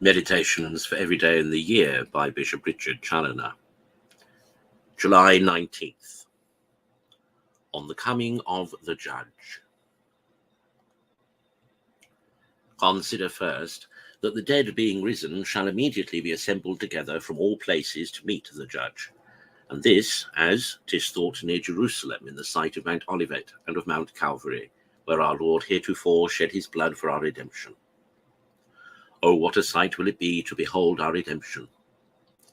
Meditations for Every Day in the Year by Bishop Richard Challoner. July 19th. On the Coming of the Judge. Consider first that the dead being risen shall immediately be assembled together from all places to meet the Judge, and this, as 'tis thought, near Jerusalem, in the sight of Mount Olivet and of Mount Calvary, where our Lord heretofore shed his blood for our redemption. Oh, what a sight will it be to behold our redemption!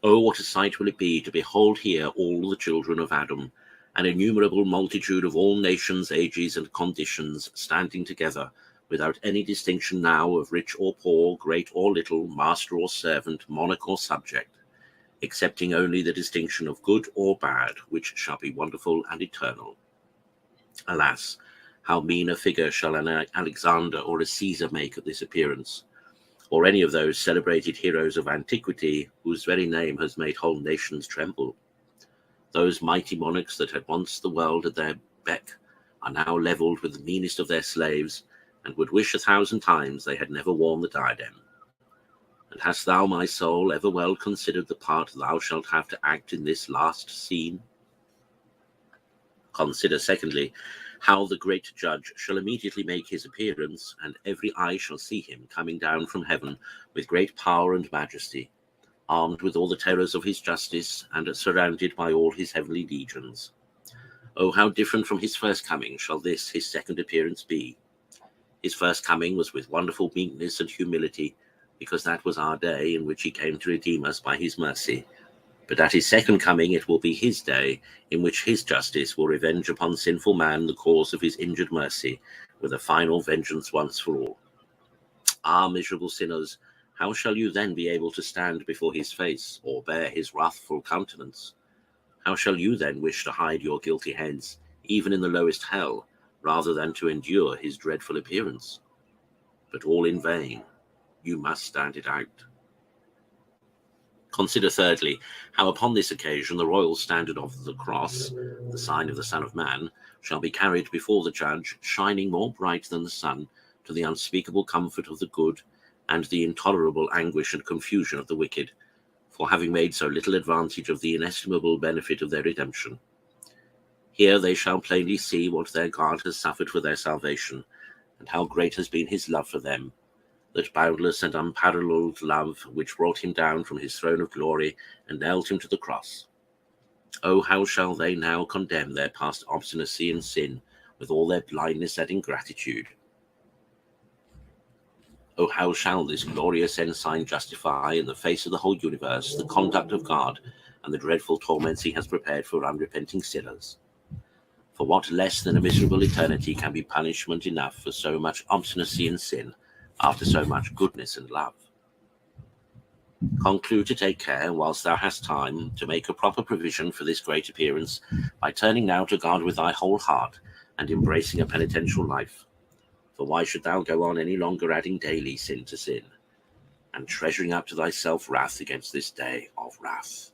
Oh, what a sight will it be to behold here all the children of Adam, an innumerable multitude of all nations, ages, and conditions, standing together, without any distinction now of rich or poor, great or little, master or servant, monarch or subject, excepting only the distinction of good or bad, which shall be wonderful and eternal. Alas, how mean a figure shall an Alexander or a Caesar make at this appearance, or any of those celebrated heroes of antiquity whose very name has made whole nations tremble. Those mighty monarchs that had once the world at their beck are now levelled with the meanest of their slaves, and would wish 1,000 times they had never worn the diadem. And hast thou, my soul, ever well considered the part thou shalt have to act in this last scene? Consider, secondly, how the great Judge shall immediately make his appearance, and every eye shall see him coming down from heaven with great power and majesty, armed with all the terrors of his justice, and surrounded by all his heavenly legions. Oh, how different from his first coming shall this his second appearance be! His first coming was with wonderful meekness and humility, because that was our day in which he came to redeem us by his mercy. But at his second coming it will be his day, in which his justice will revenge upon sinful man the cause of his injured mercy, with a final vengeance once for all. Ah, miserable sinners, how shall you then be able to stand before his face, or bear his wrathful countenance? How shall you then wish to hide your guilty heads, even in the lowest hell, rather than to endure his dreadful appearance? But all in vain. You must stand it out. Consider thirdly, how upon this occasion the royal standard of the cross, the sign of the Son of Man, shall be carried before the Judge, shining more bright than the sun, to the unspeakable comfort of the good, and the intolerable anguish and confusion of the wicked, for having made so little advantage of the inestimable benefit of their redemption. Here they shall plainly see what their God has suffered for their salvation, and how great has been his love for them, that boundless and unparalleled love which brought him down from his throne of glory and nailed him to the cross. Oh, how shall they now condemn their past obstinacy and sin, with all their blindness and ingratitude? Oh, how shall this glorious ensign justify in the face of the whole universe the conduct of God and the dreadful torments he has prepared for unrepenting sinners? For what less than a miserable eternity can be punishment enough for so much obstinacy and sin, after so much goodness and love? Conclude to take care, whilst thou hast time, to make a proper provision for this great appearance, by turning now to God with thy whole heart, and embracing a penitential life. For why should thou go on any longer adding daily sin to sin, and treasuring up to thyself wrath against this day of wrath?